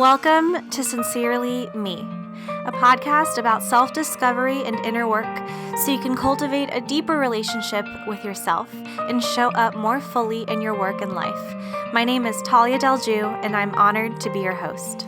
Welcome to Sincerely Me, a podcast about self-discovery and inner work so you can cultivate a deeper relationship with yourself and show up more fully in your work and life. My name is Tallia and I'm honored to be your host.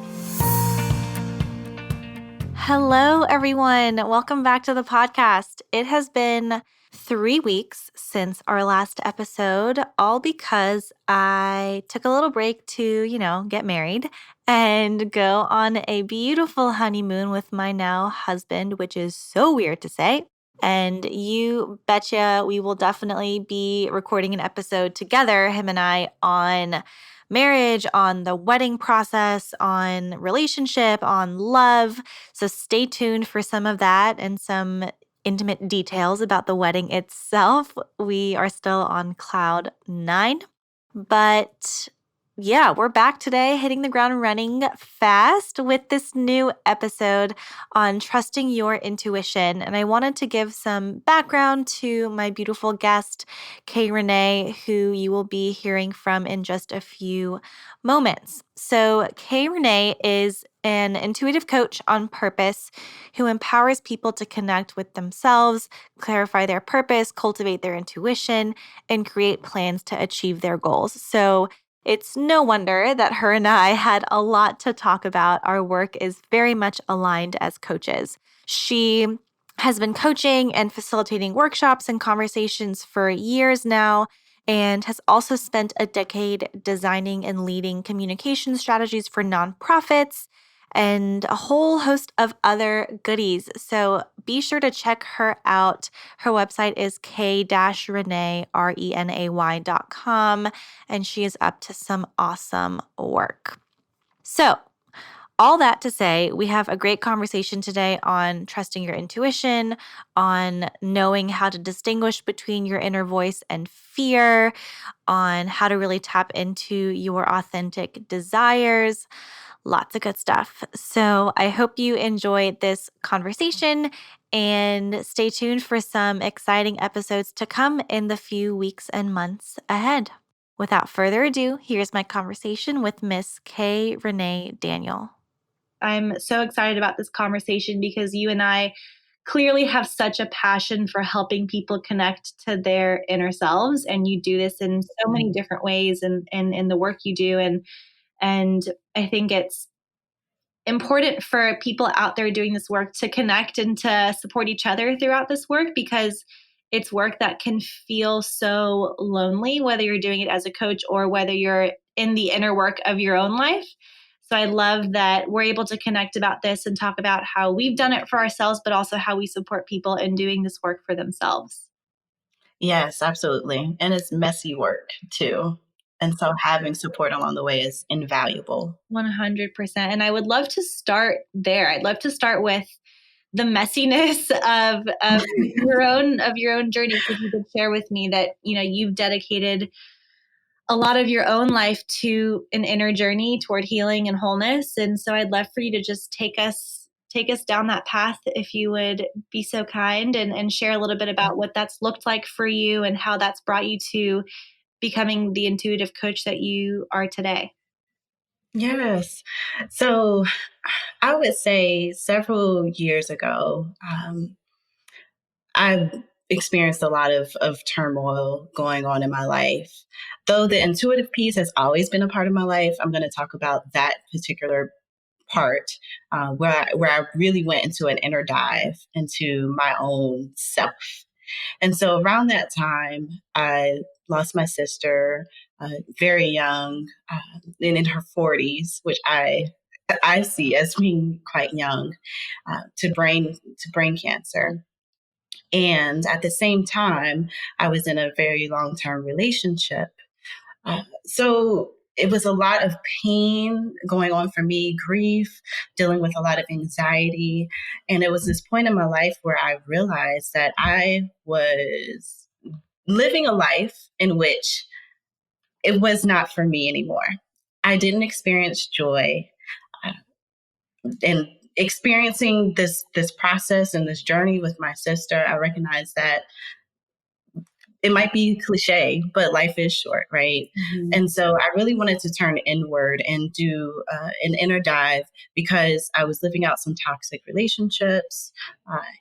Hello, everyone. Welcome back to the podcast. It has been 3 weeks since our last episode, all because I took a little break to, get married and go on a beautiful honeymoon with my now husband, which is so weird to say. And you betcha we will definitely be recording an episode together, him and I, on marriage, on the wedding process, on relationship, on love. So stay tuned for some of that and some intimate details about the wedding itself. We are still on cloud 9, but yeah, we're back today hitting the ground running fast with this new episode on trusting your intuition. And I wanted to give some background to my beautiful guest, Kay Renee, who you will be hearing from in just a few moments. So Kay Renee is an intuitive coach on purpose who empowers people to connect with themselves, clarify their purpose, cultivate their intuition, and create plans to achieve their goals. So it's no wonder that her and I had a lot to talk about. Our work is very much aligned as coaches. She has been coaching and facilitating workshops and conversations for years now, and has also spent a decade designing and leading communication strategies for nonprofits and a whole host of other goodies. So be sure to check her out. Her website is k-renay.com, and she is up to some awesome work. So all that to say, we have a great conversation today on trusting your intuition, on knowing how to distinguish between your inner voice and fear, on how to really tap into your authentic desires. Lots of good stuff. So I hope you enjoyed this conversation and stay tuned for some exciting episodes to come in the few weeks and months ahead. Without further ado, here's my conversation with Miss Kay Renee Daniel. I'm so excited about this conversation because you and I clearly have such a passion for helping people connect to their inner selves. And you do this in so many different ways and in the work you do. And I think it's important for people out there doing this work to connect and to support each other throughout this work, because it's work that can feel so lonely, whether you're doing it as a coach or whether you're in the inner work of your own life. So I love that we're able to connect about this and talk about how we've done it for ourselves, but also how we support people in doing this work for themselves. Yes, absolutely. And it's messy work too. And so having support along the way is invaluable. 100%. And I would love to start there. I'd love to start with the messiness of your own journey, because you could share with me that, you've dedicated a lot of your own life to an inner journey toward healing and wholeness. And so I'd love for you to just take us down that path, if you would be so kind, and share a little bit about what that's looked like for you and how that's brought you to becoming the intuitive coach that you are today. Yes. So I would say several years ago, I experienced a lot of turmoil going on in my life. Though the intuitive piece has always been a part of my life, I'm going to talk about that particular part where I really went into an inner dive into my own self. And so around that time, I lost my sister very young, and in her 40s, which I see as being quite young, to brain cancer. And at the same time, I was in a very long-term relationship. So it was a lot of pain going on for me, grief, dealing with a lot of anxiety. And it was this point in my life where I realized that I was living a life in which it was not for me anymore. I didn't experience joy. And experiencing this process and this journey with my sister, I recognized that it might be cliche, but life is short, right? Mm-hmm. And so I really wanted to turn inward and do an inner dive because I was living out some toxic relationships.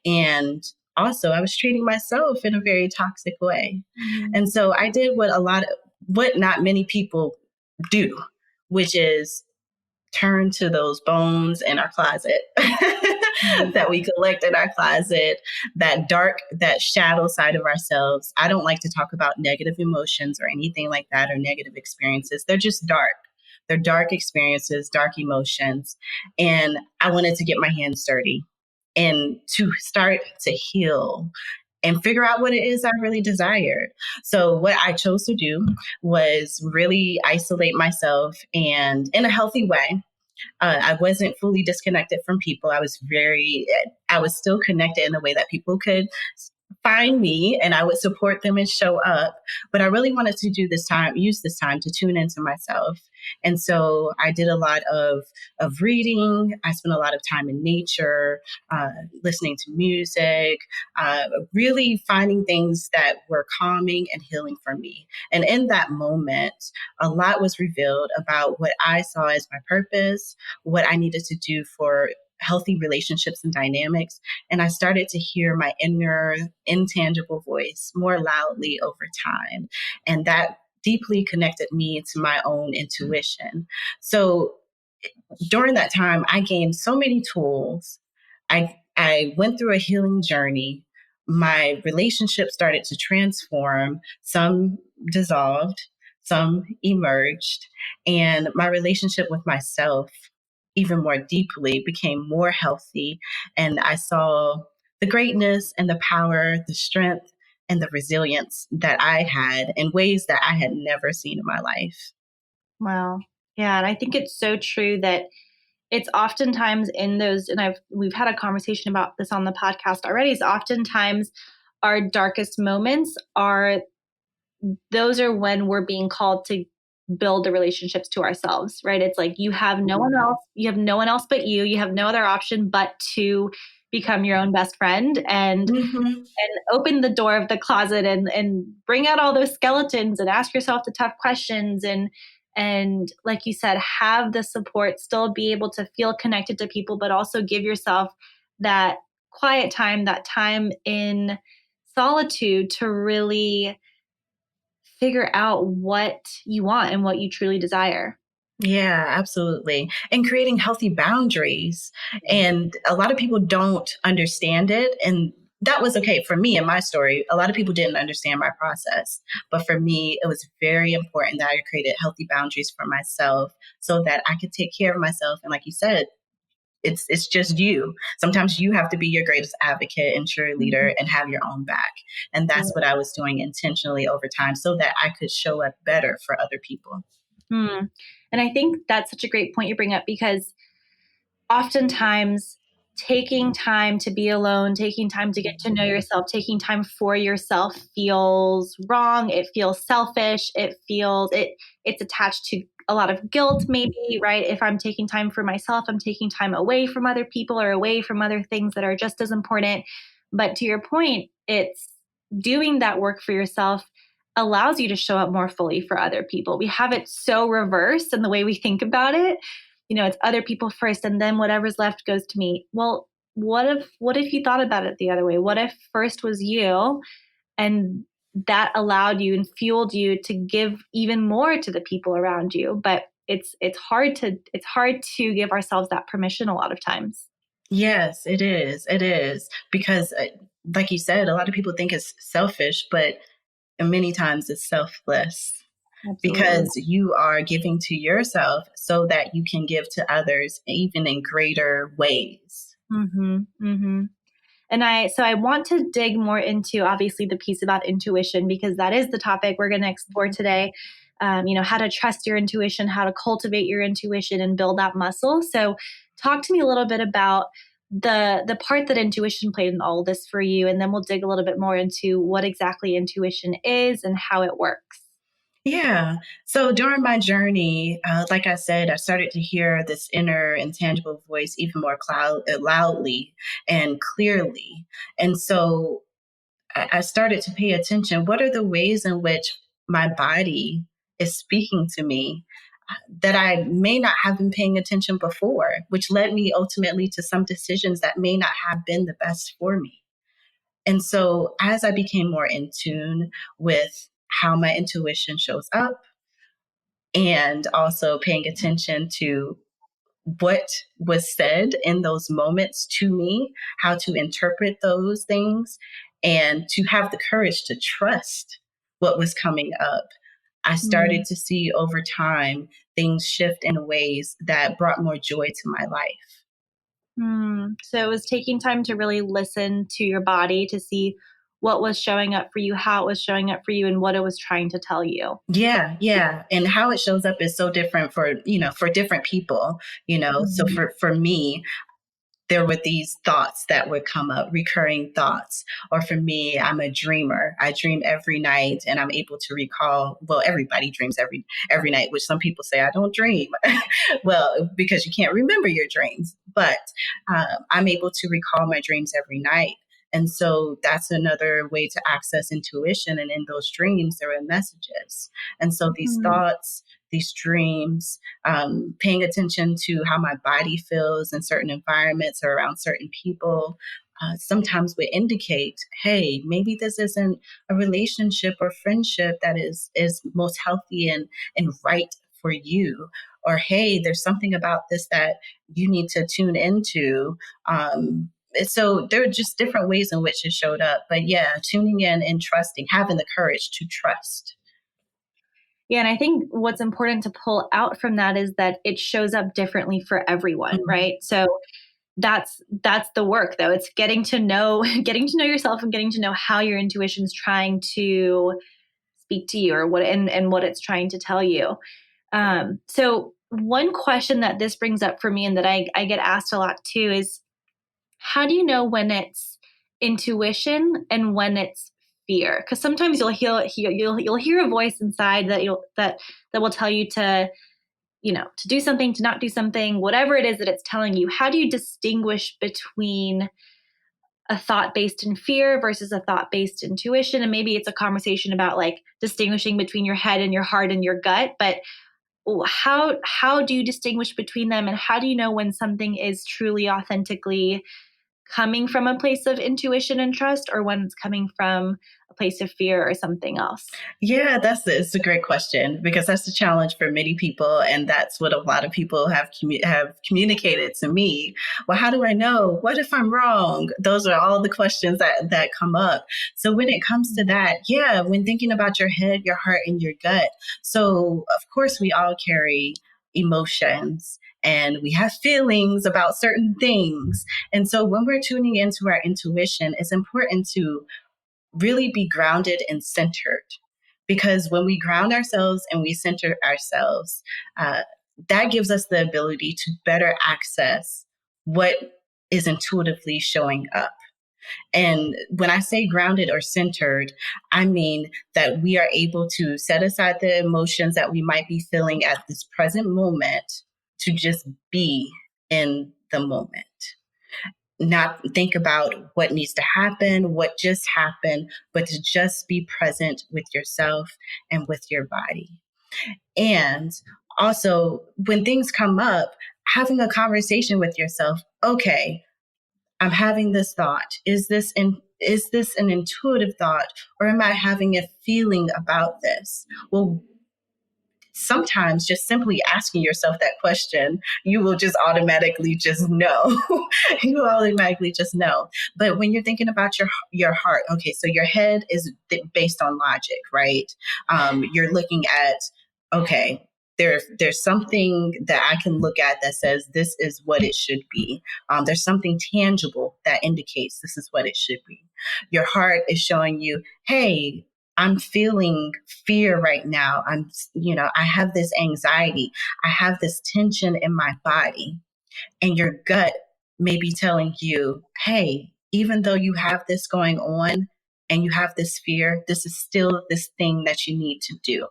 And also, I was treating myself in a very toxic way. Mm-hmm. And so I did what not many people do, which is turn to those bones in our closet that we collect in our closet, that shadow side of ourselves. I don't like to talk about negative emotions or anything like that or negative experiences. They're just dark. They're dark experiences, dark emotions. And I wanted to get my hands dirty and to start to heal and figure out what it is I really desired. So, what I chose to do was really isolate myself and in a healthy way. I wasn't fully disconnected from people. I was still connected in a way that people could find me and I would support them and show up. But I really wanted to use this time to tune into myself. And so I did a lot of reading. I spent a lot of time in nature, listening to music, really finding things that were calming and healing for me. And in that moment, a lot was revealed about what I saw as my purpose, what I needed to do for healthy relationships and dynamics. And I started to hear my inner intangible voice more loudly over time. And that deeply connected me to my own intuition. So during that time, I gained so many tools. I went through a healing journey. My relationship started to transform. Some dissolved, some emerged, and my relationship with myself, even more deeply, became more healthy. And I saw the greatness and the power, the strength, and the resilience that I had in ways that I had never seen in my life. Wow. Yeah. And I think it's so true that it's oftentimes in those, and we've had a conversation about this on the podcast already, is oftentimes our darkest moments are, those are when we're being called to build the relationships to ourselves, right? It's like you have no one else, but you have no other option but to become your own best friend Mm-hmm. and open the door of the closet and bring out all those skeletons and ask yourself the tough questions and like you said, have the support, still be able to feel connected to people, but also give yourself that quiet time, that time in solitude to really figure out what you want and what you truly desire. Yeah, absolutely. And creating healthy boundaries. And a lot of people don't understand it. And that was okay for me in my story. A lot of people didn't understand my process. But for me, it was very important that I created healthy boundaries for myself so that I could take care of myself. And like you said, it's just you. Sometimes you have to be your greatest advocate and cheerleader and have your own back. And that's what I was doing intentionally over time so that I could show up better for other people. Hmm. And I think that's such a great point you bring up because oftentimes taking time to be alone, taking time to get to know yourself, taking time for yourself feels wrong. It feels selfish. It's attached to a lot of guilt, maybe, right? If I'm taking time for myself, I'm taking time away from other people or away from other things that are just as important. But to your point, it's doing that work for yourself allows you to show up more fully for other people. We have it so reversed in the way we think about it. It's other people first and then whatever's left goes to me. Well, what if you thought about it the other way? What if first was you and that allowed you and fueled you to give even more to the people around you? But it's hard to give ourselves that permission a lot of times. Yes, it is. It is because, like you said, a lot of people think it's selfish, but many times it's selfless Absolutely. because you are giving to yourself so that you can give to others even in greater ways. Mm-hmm. Mm-hmm. And I want to dig more into obviously the piece about intuition because that is the topic we're going to explore today. How to trust your intuition, how to cultivate your intuition and build that muscle. So talk to me a little bit about the part that intuition played in all of this for you. And then we'll dig a little bit more into what exactly intuition is and how it works. Yeah. So during my journey, like I said, I started to hear this inner intangible voice even more loudly and clearly. And so I started to pay attention. What are the ways in which my body is speaking to me that I may not have been paying attention before, which led me ultimately to some decisions that may not have been the best for me. And so as I became more in tune with how my intuition shows up and also paying attention to what was said in those moments to me, how to interpret those things, and to have the courage to trust what was coming up, I started Mm. to see over time things shift in ways that brought more joy to my life. So it was taking time to really listen to your body to see what was showing up for you, how it was showing up for you, and what it was trying to tell you. Yeah, yeah. And how it shows up is so different for different people. So Mhm. for me, there were these thoughts that would come up, recurring thoughts. Or for me, I'm a dreamer. I dream every night and I'm able to recall, well, everybody dreams every night, which some people say I don't dream. Well, because you can't remember your dreams. But I'm able to recall my dreams every night. And so that's another way to access intuition. And in those dreams, there are messages. And so these Mhm. thoughts, these dreams, paying attention to how my body feels in certain environments or around certain people, sometimes would indicate, hey, maybe this isn't a relationship or friendship that is most healthy and right for you. Or hey, there's something about this that you need to tune into. So there are just different ways in which it showed up. But yeah, tuning in and trusting, having the courage to trust. Yeah, and I think what's important to pull out from that is that it shows up differently for everyone, Mhm. right? So that's the work though. It's getting to know getting to know yourself and getting to know how your intuition's trying to speak to you or what and what it's trying to tell you. So one question that this brings up for me and that I get asked a lot too is how do you know when it's intuition and when it's fear? Because sometimes you'll hear a voice inside that will tell you to to do something, to not do something, whatever it is that it's telling you. How do you distinguish between a thought based in fear versus a thought based intuition? And maybe it's a conversation about like distinguishing between your head and your heart and your gut, but how do you distinguish between them, and how do you know when something is truly authentically coming from a place of intuition and trust or when it's coming from a place of fear or something else? Yeah, it's a great question because that's the challenge for many people, and that's what a lot of people have communicated to me. Well, how do I know? What if I'm wrong? Those are all the questions that come up. So when it comes to that, yeah, when thinking about your head, your heart, and your gut, so of course we all carry emotions and we have feelings about certain things. And so when we're tuning into our intuition, it's important to really be grounded and centered. Because when we ground ourselves and we center ourselves, uh, that gives us the ability to better access what is intuitively showing up. And when I say grounded or centered, I mean that we are able to set aside the emotions that we might be feeling at this present moment to just be in the moment, not think about what needs to happen, what just happened, but to just be present with yourself and with your body. And also, when things come up, having a conversation with yourself. Okay, I'm having this thought. Is this an intuitive thought, or am I having a feeling about this? Well, sometimes just simply asking yourself that question, you will just automatically just know. You will automatically just know. But when you're thinking about your heart, okay, so your head is based on logic, right? You're looking at, okay, there's something that I can look at that says this is what it should be. There's something tangible that indicates this is what it should be. Your heart is showing you, hey, I'm feeling fear right now. I have this anxiety. I have this tension in my body. And your gut may be telling you, hey, even though you have this going on and you have this fear, this is still this thing that you need to do.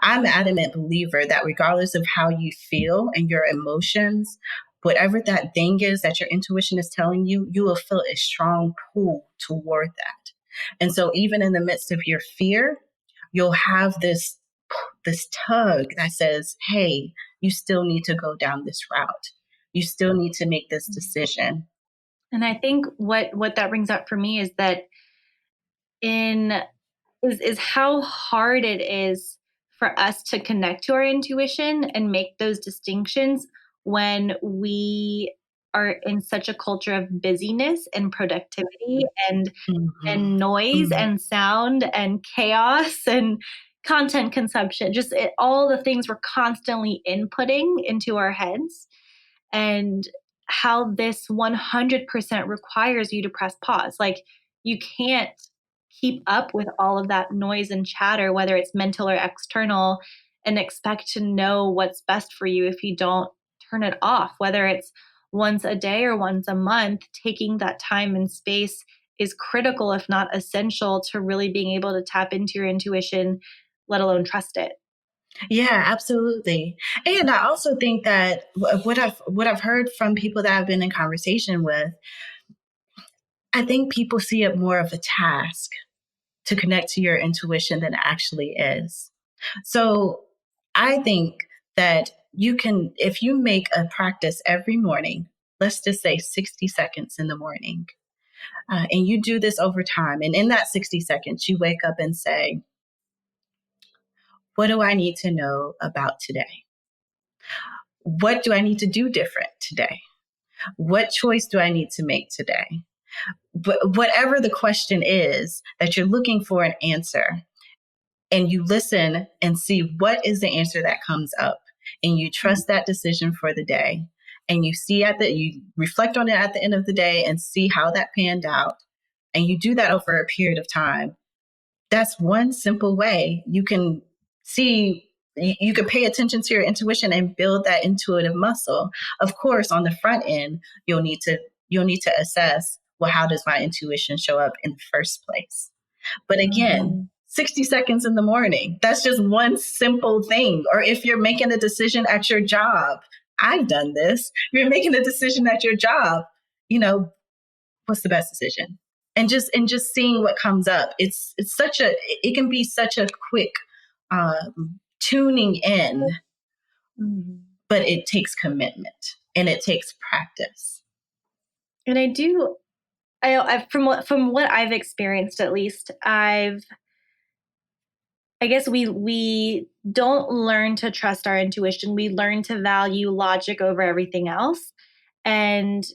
I'm an adamant believer that regardless of how you feel and your emotions, whatever that thing is that your intuition is telling you, you will feel a strong pull toward that. And so even in the midst of your fear, you'll have this tug that says, hey, you still need to go down this route. You still need to make this decision. And I think what that brings up for me is that in is how hard it is for us to connect to our intuition and make those distinctions when we are in such a culture of busyness and productivity and noise Mm-hmm. and sound and chaos and content consumption, just all the things we're constantly inputting into our heads, and how this 100% requires you to press pause. Like, you can't keep up with all of that noise and chatter, whether it's mental or external, and expect to know what's best for you if you don't turn it off, whether it's once a day or once a month. Taking that time and space is critical, if not essential, to really being able to tap into your intuition, let alone trust it. Yeah, absolutely. And I also think that what I've heard from people that I've been in conversation with, I think people see it more of a task to connect to your intuition than it actually is. So I think that you can, if you make a practice every morning, let's just say 60 seconds in the morning, and you do this over time, and in that 60 seconds, you wake up and say, what do I need to know about today? What do I need to do different today? What choice do I need to make today? But whatever the question is that you're looking for an answer, and you listen and see what is the answer that comes up, and you trust that decision for the day, and you reflect on it at the end of the day and see how that panned out, and you do that over a period of time. That's one simple way you can see, you can pay attention to your intuition and build that intuitive muscle. Of course, on the front end, you'll need to assess, well, how does my intuition show up in the first place? But again, 60 seconds in the morning, that's just one simple thing. Or if you're making a decision at your job, I've done this. You're making a decision at your job, what's the best decision? And just seeing what comes up. It can be such a quick tuning in, but it takes commitment and it takes practice. And from what I've experienced, at least, I guess we don't learn to trust our intuition. We learn to value logic over everything else. And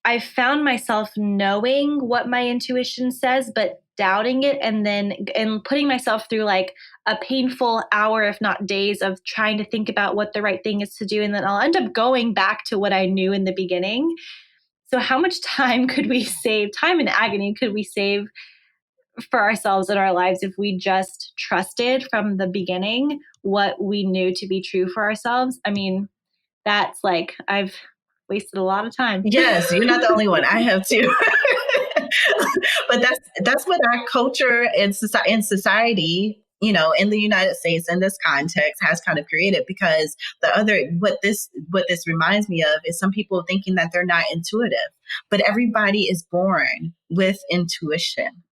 I found myself knowing what my intuition says, but doubting it, and putting myself through like a painful hour, if not days, of trying to think about what the right thing is to do. And then I'll end up going back to what I knew in the beginning. So how much time and agony could we save for ourselves in our lives if we just trusted from the beginning what we knew to be true for ourselves? I mean, that's like, I've wasted a lot of time. Yes, you're not the only one. I have too. But that's what our culture and society, in the United States, in this context, has kind of created. Because what this reminds me of is some people thinking that they're not intuitive, but everybody is born with intuition.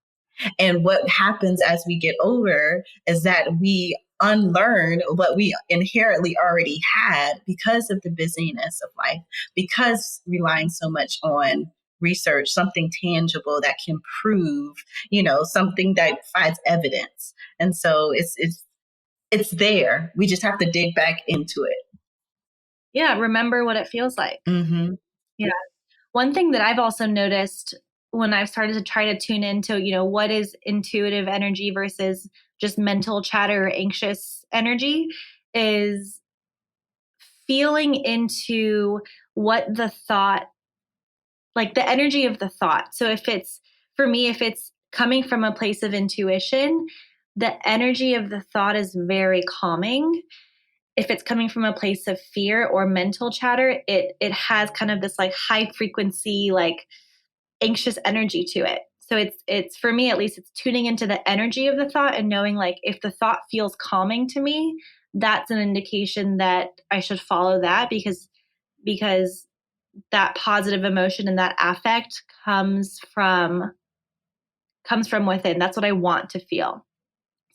And what happens as we get older is that we unlearn what we inherently already had because of the busyness of life, because relying so much on research, something tangible that can prove, something that finds evidence. And so it's there. We just have to dig back into it. Yeah, remember what it feels like. Mm-hmm. Yeah. One thing that I've also noticed when I've started to try to tune into, what is intuitive energy versus just mental chatter or anxious energy, is feeling into what the thought, like the energy of the thought. So for me, if it's coming from a place of intuition, the energy of the thought is very calming. If it's coming from a place of fear or mental chatter, it has kind of this like high frequency, like anxious energy to it. So it's for me, at least, it's tuning into the energy of the thought and knowing, like, if the thought feels calming to me, that's an indication that I should follow that, because that positive emotion and that affect comes comes from within. That's what I want to feel.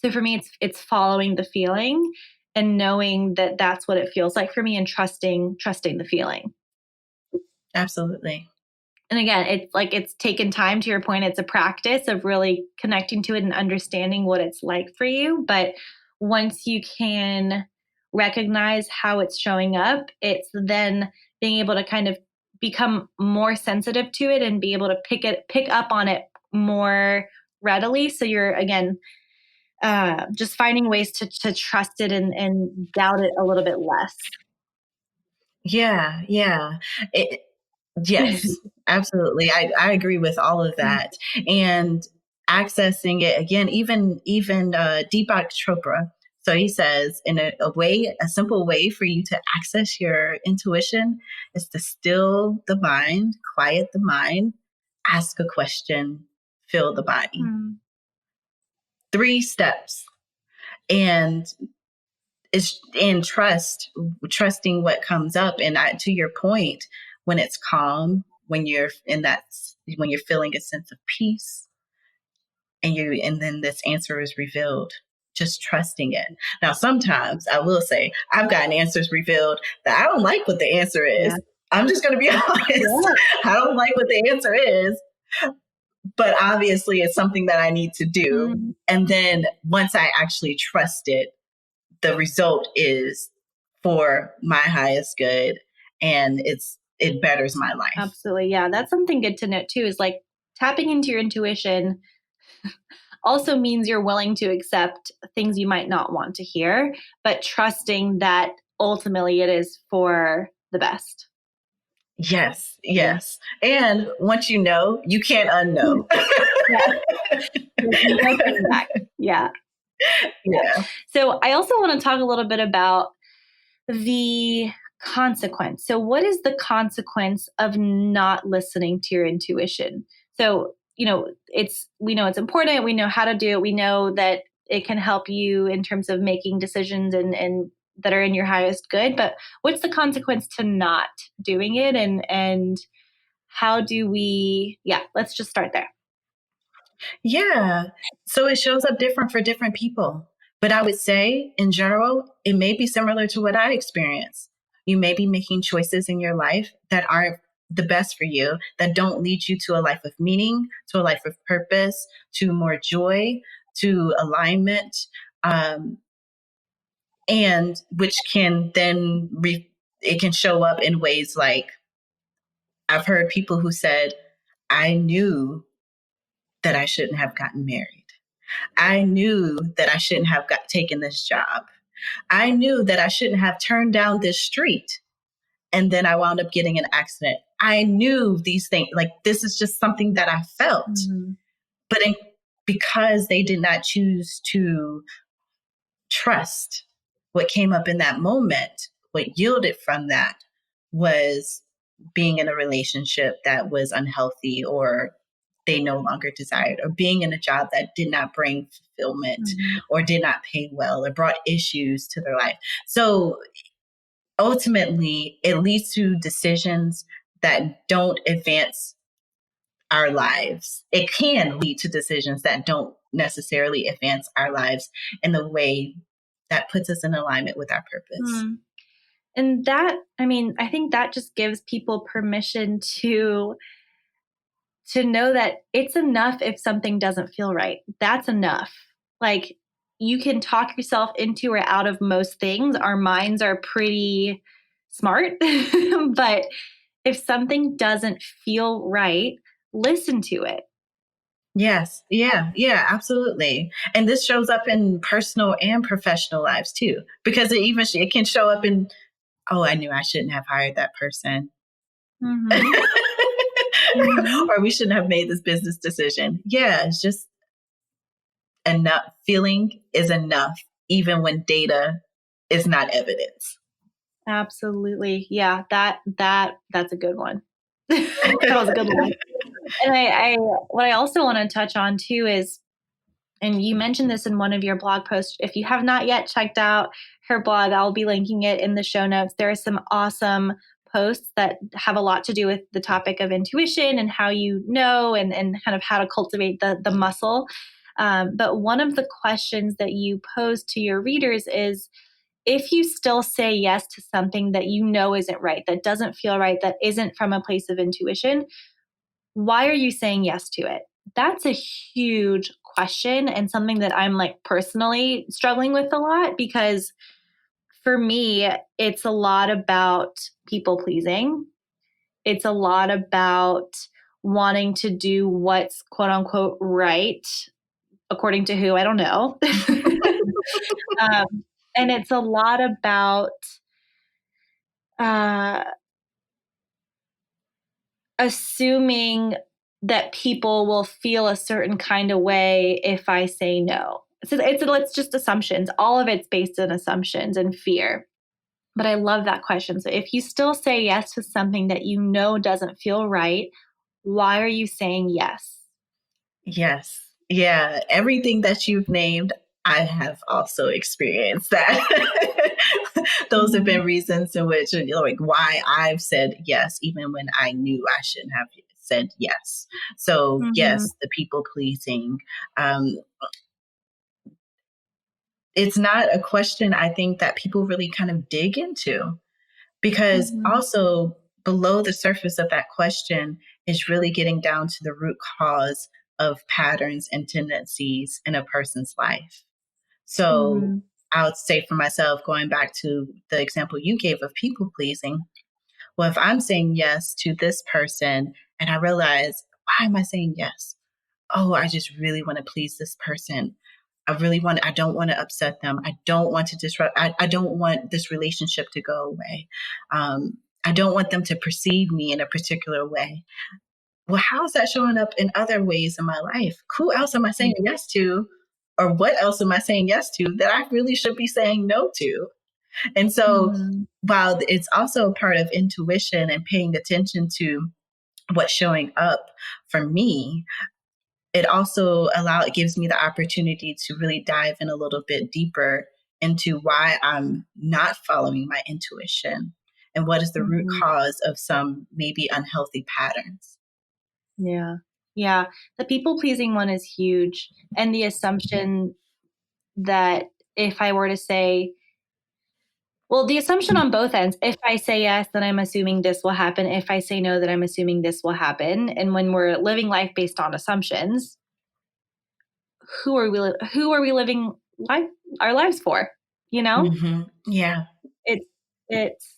So for me, it's following the feeling and knowing that that's what it feels like for me, and trusting the feeling. Absolutely. And again, it's taken time. To your point, it's a practice of really connecting to it and understanding what it's like for you. But once you can recognize how it's showing up, it's then being able to kind of become more sensitive to it and be able to pick up on it more readily. So you're, again, just finding ways to trust it and doubt it a little bit less. Yeah, yeah. Yes, absolutely. I agree with all of that. And accessing it again, even Deepak Chopra. So he says, in a simple way for you to access your intuition is to still the mind, quiet the mind, ask a question, feel the body. Mm. 3 steps. And it's in trusting what comes up. And to your point, when it's calm, when you're when you're feeling a sense of peace, and then this answer is revealed, just trusting it. Now, sometimes I will say I've gotten answers revealed that I don't like what the answer is. Yeah. I'm just going to be honest. Yeah. I don't like what the answer is, but obviously it's something that I need to do. Mm-hmm. And then once I actually trust it, the result is for my highest good, and it betters my life. Absolutely. Yeah. That's something good to note too, is like tapping into your intuition also means you're willing to accept things you might not want to hear, but trusting that ultimately it is for the best. Yes, yes. Yeah. And once you know, you can't unknow. Yeah. Yeah. So I also want to talk a little bit about the consequence. So what is the consequence of not listening to your intuition? So, we know it's important. We know how to do it. We know that it can help you in terms of making decisions and that are in your highest good. But what's the consequence to not doing it? And how do we, let's just start there. Yeah. So it shows up different for different people. But I would say, in general, it may be similar to what I experienced. You may be making choices in your life that aren't the best for you, that don't lead you to a life of meaning, to a life of purpose, to more joy, to alignment, and which can then it can show up in ways like, I've heard people who said, I knew that I shouldn't have gotten married. I knew that I shouldn't have taken this job. I knew that I shouldn't have turned down this street. And then I wound up getting an accident. I knew these things, like this is just something that I felt. Mm-hmm. But because they did not choose to trust what came up in that moment, what yielded from that was being in a relationship that was unhealthy, or they no longer desired, or being in a job that did not bring fulfillment, mm-hmm. or did not pay well, or brought issues to their life. So ultimately, it leads to decisions that don't advance our lives. It can lead to decisions that don't necessarily advance our lives in the way that puts us in alignment with our purpose. Mm. And that, I think that just gives people permission to know that it's enough if something doesn't feel right. That's enough. Like, you can talk yourself into or out of most things. Our minds are pretty smart. But if something doesn't feel right, listen to it. Yes. Yeah. Yeah, absolutely. And this shows up in personal and professional lives too, because it can show up in, oh, I knew I shouldn't have hired that person. Mm-hmm. Mm-hmm. Or we shouldn't have made this business decision. Yeah. It's just enough. Feeling is enough, even when data is not evidence. Absolutely. Yeah. That's a good one. That was a good one. And what I also want to touch on too is, and you mentioned this in one of your blog posts, if you have not yet checked out her blog, I'll be linking it in the show notes. There are some awesome posts that have a lot to do with the topic of intuition and how you know and kind of how to cultivate the muscle. But one of the questions that you pose to your readers is, if you still say yes to something that you know isn't right, that doesn't feel right, that isn't from a place of intuition, why are you saying yes to it? That's a huge question, and something that I'm like personally struggling with a lot, because for me, it's a lot about people pleasing. It's a lot about wanting to do what's quote unquote right, according to who, I don't know. And it's a lot about uh, assuming that people will feel a certain kind of way if I say no. So it's just assumptions. All of it's based on assumptions and fear. But I love that question. So if you still say yes to something that you know doesn't feel right, why are you saying yes? Yes. Yeah. Everything that you've named, I have also experienced that. Those have Mm-hmm. been reasons in which, like, why I've said yes, even when I knew I shouldn't have said yes. So, Mm-hmm. yes, the people pleasing. Um, it's not a question I think that people really kind of dig into, because Mm-hmm. also below the surface of that question is really getting down to the root cause of patterns and tendencies in a person's life. So Mm-hmm. I would say for myself, going back to the example you gave of people pleasing, well, if I'm saying yes to this person and I realize, why am I saying yes? Oh, I just really want to please this person. I don't want to upset them. I don't want to disrupt, I don't want this relationship to go away. I don't want them to perceive me in a particular way. Well, how is that showing up in other ways in my life? Who else am I saying yes to? Or what else am I saying yes to that I really should be saying no to? And so, Mm-hmm. while it's also a part of intuition and paying attention to what's showing up for me, it gives me the opportunity to really dive in a little bit deeper into why I'm not following my intuition and what is the root Mm-hmm. cause of some maybe unhealthy patterns. Yeah. Yeah. The people pleasing one is huge. And the assumption that if I were to say, well, the assumption on both ends, if I say yes, then I'm assuming this will happen. If I say no, then I'm assuming this will happen. And when we're living life based on assumptions, who are we living life our lives for? You know? Mm-hmm. Yeah. It's it's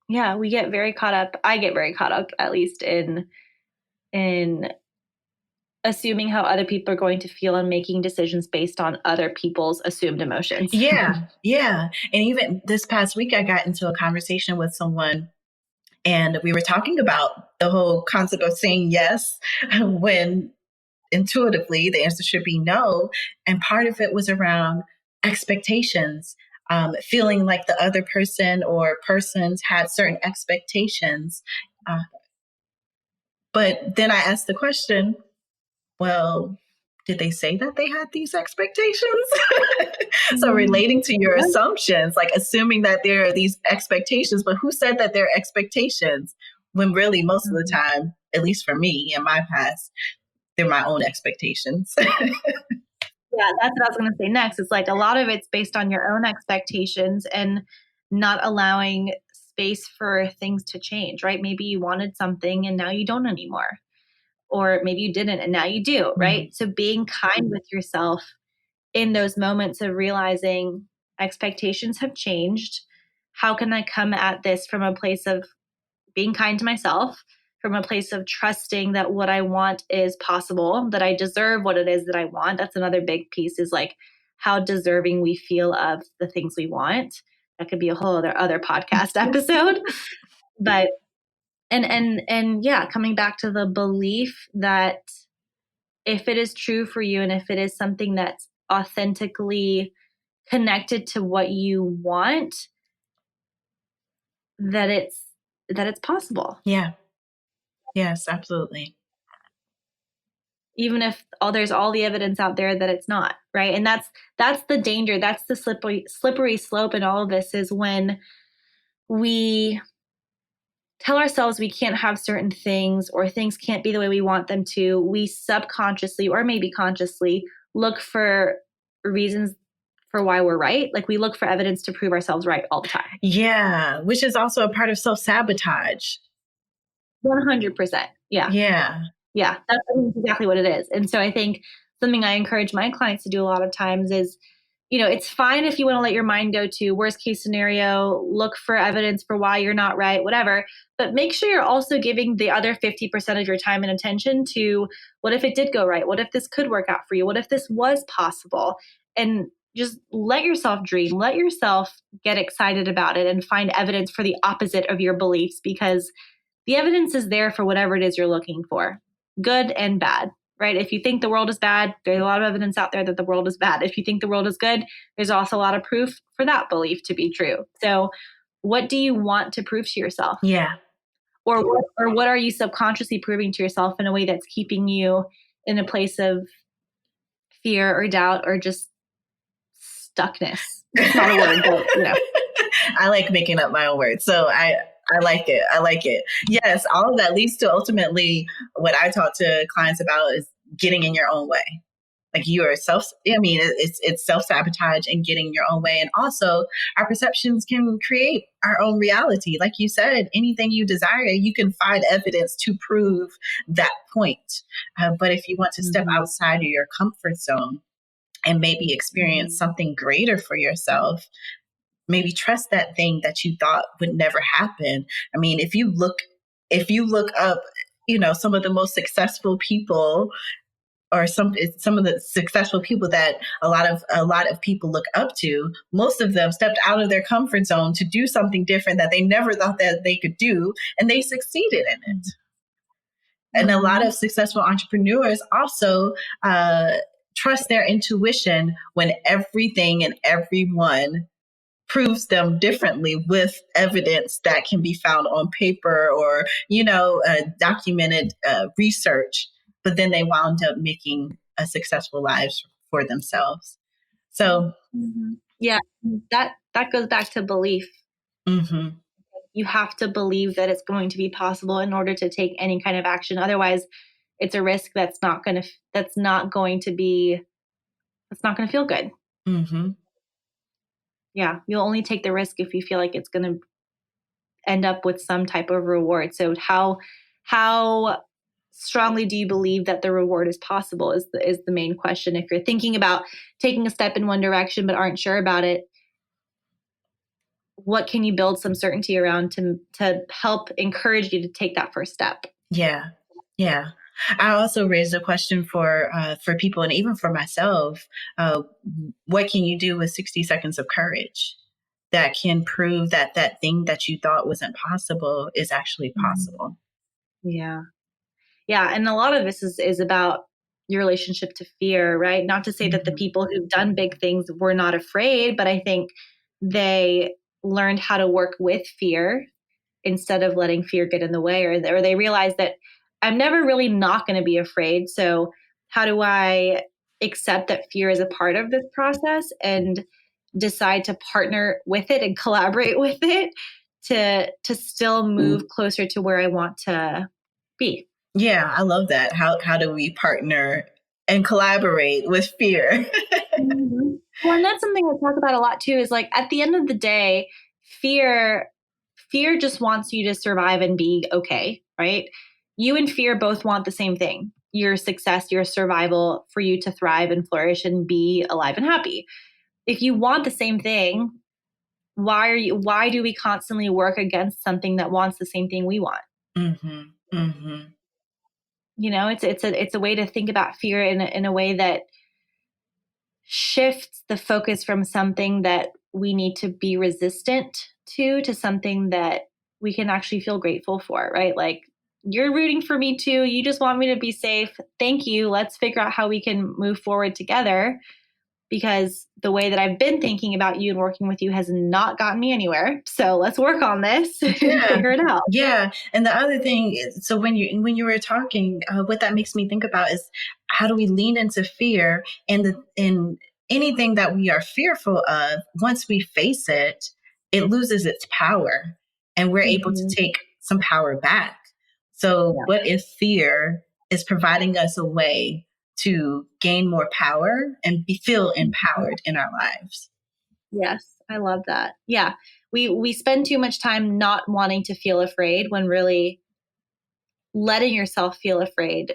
yeah, we get very caught up. I get very caught up, at least in assuming how other people are going to feel and making decisions based on other people's assumed emotions. Yeah. Yeah. And even this past week, I got into a conversation with someone and we were talking about the whole concept of saying yes when intuitively the answer should be no. And part of it was around expectations, feeling like the other person or persons had certain expectations. Uh, but then I asked the question, well, did they say that they had these expectations? So Mhm. relating to your Yeah. assumptions, like assuming that there are these expectations, but who said that they're expectations? When really most of the Mhm. time, at least for me in my past, they're my own expectations. Yeah, that's what I was going to say next. It's like a lot of it's based on your own expectations and not allowing space for things to change, right? Maybe you wanted something and now you don't anymore. Or maybe you didn't and now you do, Mhm. right? So being kind with yourself in those moments of realizing expectations have changed. How can I come at this from a place of being kind to myself, from a place of trusting that what I want is possible, that I deserve what it is that I want? That's another big piece, is like how deserving we feel of the things we want. That could be a whole other podcast episode. But and yeah, coming back to the belief that if it is true for you and if it is something that's authentically connected to what you want, that it's possible, Yeah. Yes, absolutely. even if there's all the evidence out there that it's not, right? And that's the danger. That's the slippery slope in all of this, is when we tell ourselves we can't have certain things or things can't be the way we want them to, we subconsciously or maybe consciously look for reasons for why we're right. Like we look for evidence to prove ourselves right all the time. Yeah, which is also a part of self-sabotage. 100%. Yeah. Yeah. Yeah, that's exactly what it is. And so I think something I encourage my clients to do a lot of times is, it's fine if you want to let your mind go to worst case scenario, look for evidence for why you're not right, whatever. But make sure you're also giving the other 50% of your time and attention to what if it did go right? What if this could work out for you? What if this was possible? And just let yourself dream, let yourself get excited about it and find evidence for the opposite of your beliefs, because the evidence is there for whatever it is you're looking for, good and bad, right? If you think the world is bad, there's a lot of evidence out there that the world is bad. If you think the world is good, there's also a lot of proof for that belief to be true. So, what do you want to prove to yourself? Yeah. Or what are you subconsciously proving to yourself in a way that's keeping you in a place of fear or doubt or just stuckness? It's not a word, but I like making up my own words. So I like it. I like it. Yes, all of that leads to ultimately what I talk to clients about is getting in your own way. Like you are it's self-sabotage and getting your own way. And also our perceptions can create our own reality. Like you said, anything you desire, you can find evidence to prove that point. But if you want to step outside of your comfort zone and maybe experience something greater for yourself, maybe trust that thing that you thought would never happen. I mean, if you look up, some of the most successful people or some of the successful people that a lot of people look up to, most of them stepped out of their comfort zone to do something different that they never thought that they could do, and they succeeded in it. And a lot of successful entrepreneurs also trust their intuition when everything and everyone proves them differently with evidence that can be found on paper or, documented research. But then they wound up making a successful lives for themselves. So, yeah, that goes back to belief. mm-hmm. You have to believe that it's going to be possible in order to take any kind of action. Otherwise, it's a risk that's not going to feel good. Mm-hmm. Yeah, you'll only take the risk if you feel like it's going to end up with some type of reward. So how strongly do you believe that the reward is possible is the main question. If you're thinking about taking a step in one direction but aren't sure about it, what can you build some certainty around to help encourage you to take that first step? Yeah. Yeah. I also raised a question for people and even for myself. What can you do with 60 seconds of courage that can prove that that thing that you thought wasn't possible is actually possible? Yeah. Yeah. And a lot of this is about your relationship to fear, right? Not to say that the people who've done big things were not afraid, but I think they learned how to work with fear instead of letting fear get in the way, or they realized that I'm never really not going to be afraid. So how do I accept that fear is a part of this process and decide to partner with it and collaborate with it to still move closer to where I want to be? Yeah, I love that. How do we partner and collaborate with fear? Well, and that's something I talk about a lot too, is like at the end of the day, fear just wants you to survive and be okay, right? You and fear both want the same thing: your success, your survival, for you to thrive and flourish and be alive and happy. If you want the same thing, why do we constantly work against something that wants the same thing we want? Mm-hmm. Mm-hmm. It's a way to think about fear in a way that shifts the focus from something that we need to be resistant to something that we can actually feel grateful for, right? Like, you're rooting for me too. You just want me to be safe. Thank you. Let's figure out how we can move forward together, because the way that I've been thinking about you and working with you has not gotten me anywhere. So let's work on this and figure it out. Yeah. And the other thing is, so when you were talking, what that makes me think about is how do we lean into fear, and in anything that we are fearful of, once we face it, it loses its power and we're able to take some power back. So what if fear is providing us a way to gain more power and feel empowered in our lives? Yes, I love that. Yeah. We spend too much time not wanting to feel afraid when really letting yourself feel afraid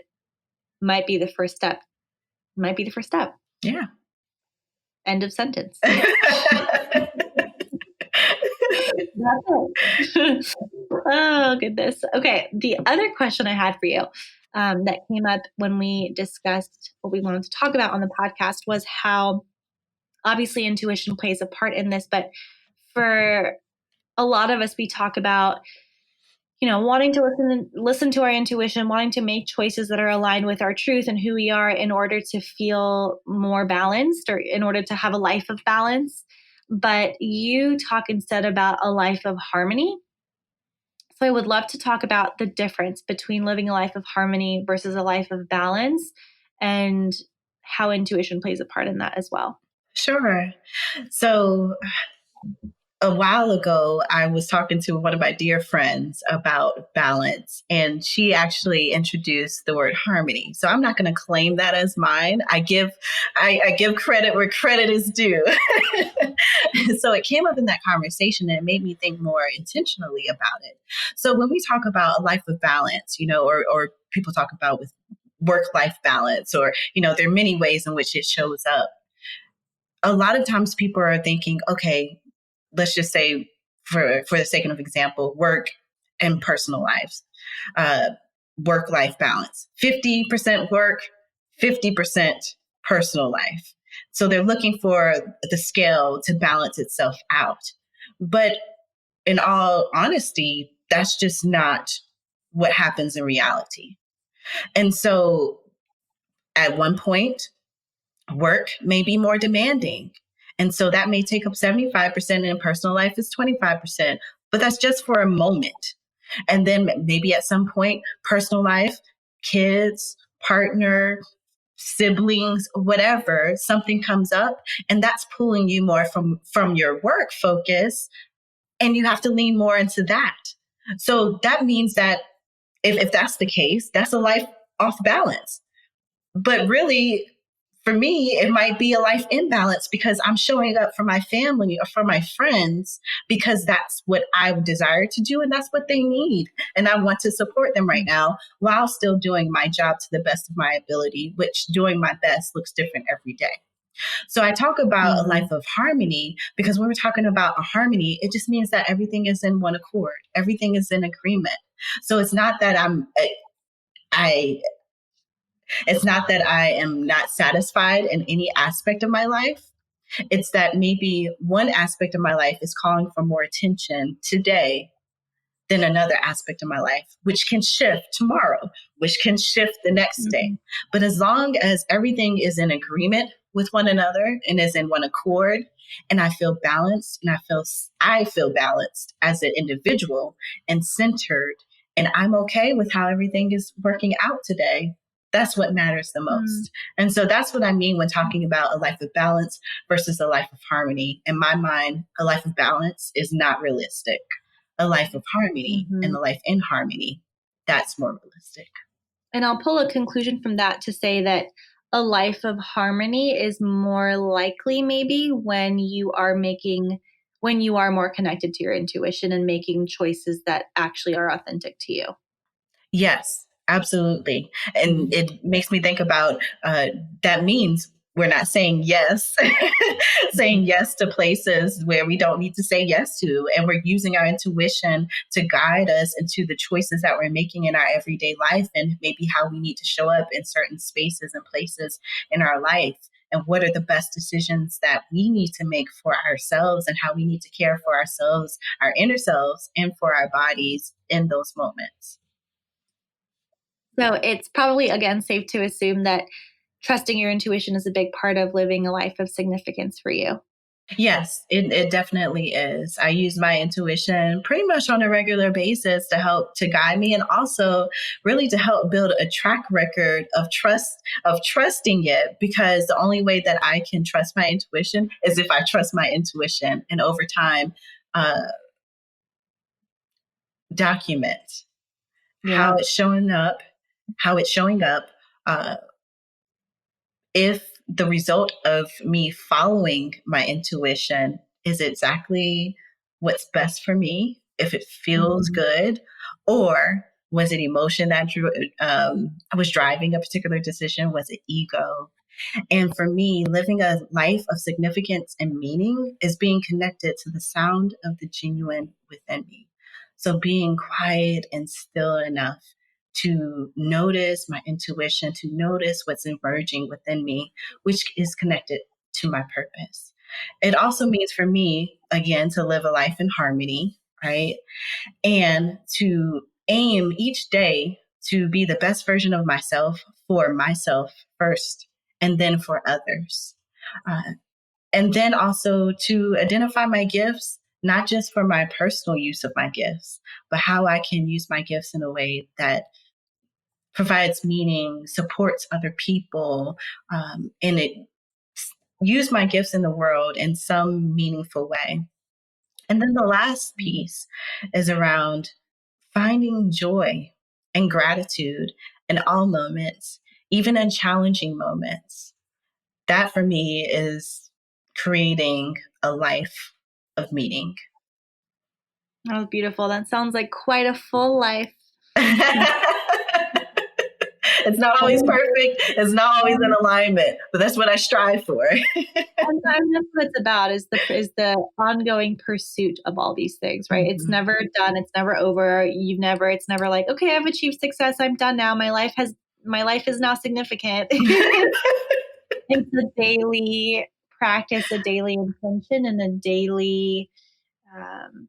might be the first step. Might be the first step. Yeah. End of sentence. That's it. Oh, goodness. Okay. The other question I had for you that came up when we discussed what we wanted to talk about on the podcast was how obviously intuition plays a part in this, but for a lot of us, we talk about, wanting to listen to our intuition, wanting to make choices that are aligned with our truth and who we are in order to feel more balanced or in order to have a life of balance. But you talk instead about a life of harmony. So I would love to talk about the difference between living a life of harmony versus a life of balance and how intuition plays a part in that as well. Sure. So a while ago, I was talking to one of my dear friends about balance, and she actually introduced the word harmony. So I'm not going to claim that as mine. I give credit where credit is due. So it came up in that conversation, and it made me think more intentionally about it. So when we talk about a life of balance, or people talk about with work-life balance, or there are many ways in which it shows up. A lot of times people are thinking, okay, let's just say for the sake of example, work and personal lives, work-life balance, 50% work, 50% personal life. So they're looking for the scale to balance itself out. But in all honesty, that's just not what happens in reality. And so at one point, work may be more demanding. And so that may take up 75% and personal life is 25%, but that's just for a moment. And then maybe at some point, personal life, kids, partner, siblings, whatever, something comes up and that's pulling you more from your work focus. And you have to lean more into that. So that means that if that's the case, that's a life off balance. But really, for me, it might be a life imbalance because I'm showing up for my family or for my friends because that's what I desire to do and that's what they need. And I want to support them right now while still doing my job to the best of my ability, which doing my best looks different every day. So I talk about a life of harmony because when we're talking about a harmony, it just means that everything is in one accord. Everything is in agreement. So it's not that it's not that I am not satisfied in any aspect of my life. It's that maybe one aspect of my life is calling for more attention today than another aspect of my life, which can shift tomorrow, which can shift the next day. But as long as everything is in agreement with one another and is in one accord, and I feel balanced and I feel balanced as an individual and centered, and I'm okay with how everything is working out today, that's what matters the most. And so that's what I mean when talking about a life of balance versus a life of harmony. In my mind, a life of balance is not realistic. A life of harmony and a life in harmony, that's more realistic. And I'll pull a conclusion from that to say that a life of harmony is more likely maybe when you are more connected to your intuition and making choices that actually are authentic to you. Yes, absolutely. And it makes me think about that means we're not saying yes, saying yes to places where we don't need to say yes to. And we're using our intuition to guide us into the choices that we're making in our everyday life and maybe how we need to show up in certain spaces and places in our life. And what are the best decisions that we need to make for ourselves and how we need to care for ourselves, our inner selves, and for our bodies in those moments. So it's probably, again, safe to assume that trusting your intuition is a big part of living a life of significance for you. Yes, it definitely is. I use my intuition pretty much on a regular basis to guide me and also really to help build a track record of trusting it, because the only way that I can trust my intuition is if I trust my intuition. And over time, document how Yeah. it's showing up, how it's showing up, uh, if the result of me following my intuition is exactly what's best for me, if it feels Mhm. good, or was it emotion that I was driving a particular decision? Was it ego? And for me, living a life of significance and meaning is being connected to the sound of the genuine within me. So being quiet and still enough to notice my intuition, to notice what's emerging within me, which is connected to my purpose. It also means for me, again, to live a life in harmony, right? And to aim each day to be the best version of myself for myself first, and then for others. Uh, and then also to identify my gifts, not just for my personal use of my gifts, but how I can use my gifts in a way that provides meaning, supports other people, and it use my gifts in the world in some meaningful way. And then the last piece is around finding joy and gratitude in all moments, even in challenging moments. That for me is creating a life of meaning. That was beautiful. That sounds like quite a full life. It's not always perfect. It's not always in alignment, but that's what I strive for. And that's what it's about is the ongoing pursuit of all these things, right? It's Mhm. never done. It's never over. It's never like, okay, I've achieved success. I'm done now. My life is now significant. It's a daily practice, a daily intention, and a daily, um,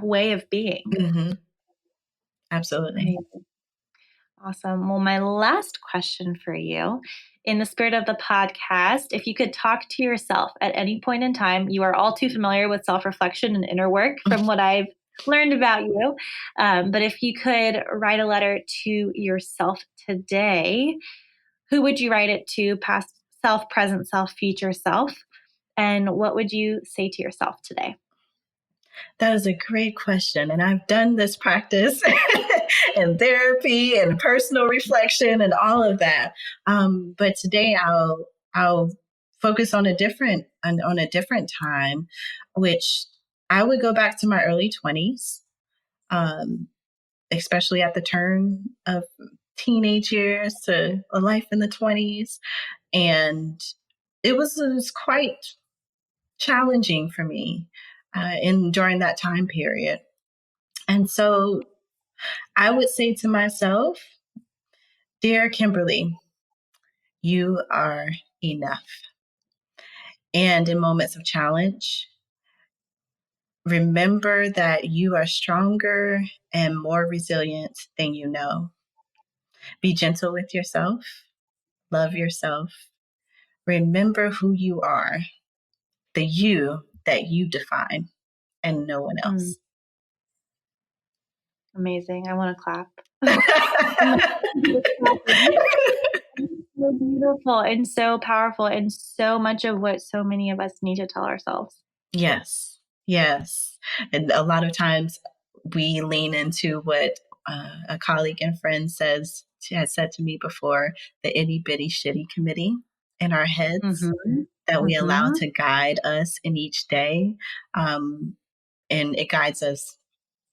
way of being. Mhm. Absolutely. Amazing. Awesome. Well, my last question for you, in the spirit of the podcast, if you could talk to yourself at any point in time, you are all too familiar with self reflection and inner work from what I've learned about you. But if you could write a letter to yourself today, who would you write it to? Past self, present self, future self? And what would you say to yourself today? That is a great question. And I've done this practice in therapy and personal reflection and all of that. But today I'll focus on a different time, which I would go back to my early 20s, um, especially at the turn of teenage years to a life in the 20s. And it was quite challenging for me in during that time period. And so I would say to myself, dear Kimberly, you are enough. And in moments of challenge, remember that you are stronger and more resilient than you know. Be gentle with yourself, love yourself, remember who you are, the you that you define, and no one Mm, else. amazing. I want to clap. I'm clapping. So beautiful and so powerful and so much of what so many of us need to tell ourselves. Yes, yes. And a lot of times we lean into what a colleague and friend has said to me before, the itty bitty shitty committee in our heads Mm-hmm. that we allow Mm-hmm. to guide us in each day. Um, and it guides us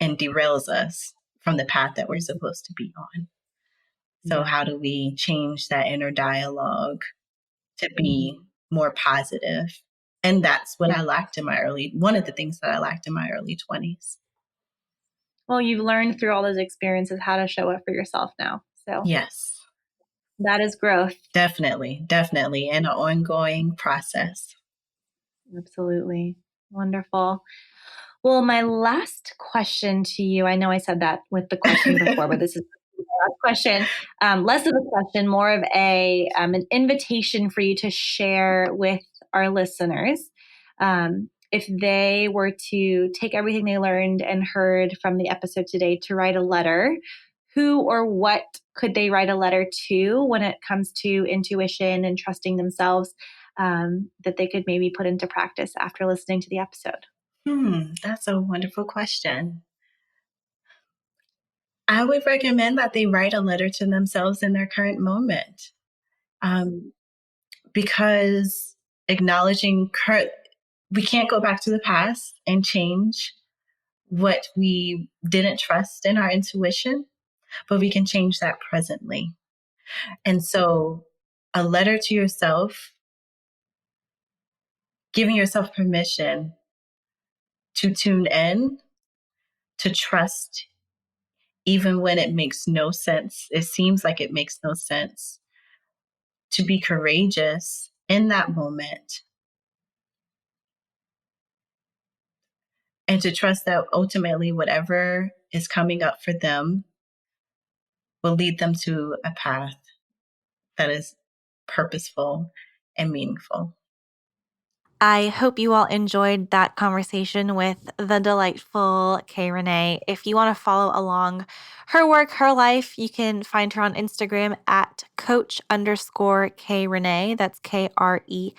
and derails us from the path that we're supposed to be on. So, Yeah. how do we change that inner dialogue to Mm-hmm. be more positive? And that's what Yeah. I lacked one of the things that I lacked in my early 20s. Well, you've learned through all those experiences how to show up for yourself now. So Yes, that is growth. definitely, definitely. And an ongoing process. Absolutely. Wonderful. Well, my last question to you, I know I said that with the question before, but this is my last question. Less of a question, more of an invitation for you to share with our listeners. If they were to take everything they learned and heard from the episode today to write a letter, who or what could they write a letter to when it comes to intuition and trusting themselves, that they could maybe put into practice after listening to the episode? That's a wonderful question. I would recommend that they write a letter to themselves in their current moment, um, because acknowledging we can't go back to the past and change what we didn't trust in our intuition, but we can change that presently. And so, a letter to yourself, giving yourself permission to tune in, to trust, even when it makes no sense, it seems like it makes no sense, to be courageous in that moment, and to trust that ultimately whatever is coming up for them will lead them to a path that is purposeful and meaningful. I hope you all enjoyed that conversation with the delightful Kay Renee. If you want to follow along her work, her life, you can find her on Instagram at coach_Kay Renee. That's KRENAY.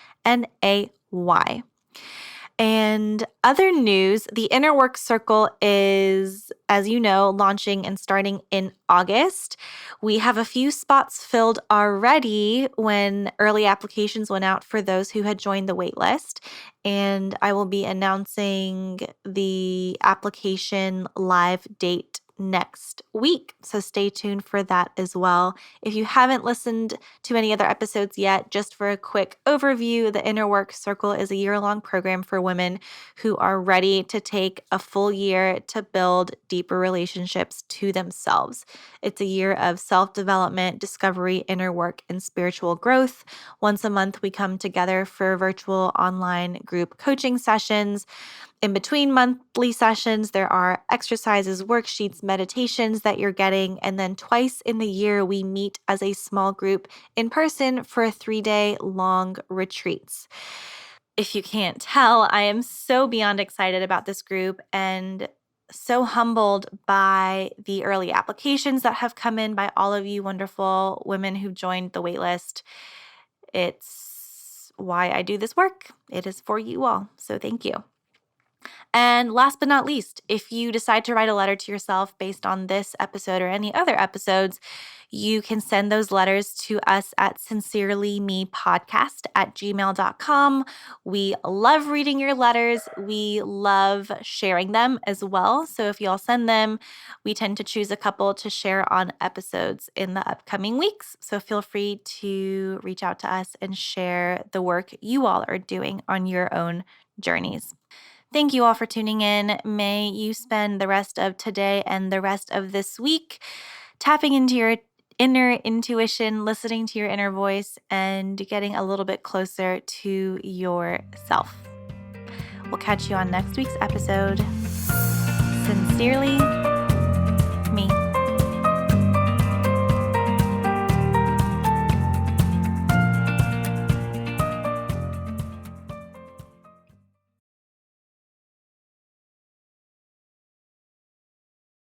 And other news, the Inner Work Circle is, as you know, launching and starting in August. We have a few spots filled already when early applications went out for those who had joined the waitlist. And I will be announcing the application live date next week. So stay tuned for that as well. If you haven't listened to any other episodes yet, just for a quick overview, the Inner Work Circle is a year-long program for women who are ready to take a full year to build deeper relationships to themselves. It's a year of self-development, discovery, inner work, and spiritual growth. Once a month, we come together for virtual online group coaching sessions. In between monthly sessions, there are exercises, worksheets, meditations that you're getting. And then twice in the year, we meet as a small group in person for 3-day long retreats. If you can't tell, I am so beyond excited about this group and so humbled by the early applications that have come in by all of you wonderful women who've joined the waitlist. It's why I do this work. It is for you all. So thank you. And last but not least, if you decide to write a letter to yourself based on this episode or any other episodes, you can send those letters to us at sincerelymepodcast@gmail.com. We love reading your letters. We love sharing them as well. So if you all send them, we tend to choose a couple to share on episodes in the upcoming weeks. So feel free to reach out to us and share the work you all are doing on your own journeys. Thank you all for tuning in. May you spend the rest of today and the rest of this week tapping into your inner intuition, listening to your inner voice, and getting a little bit closer to yourself. We'll catch you on next week's episode. Sincerely,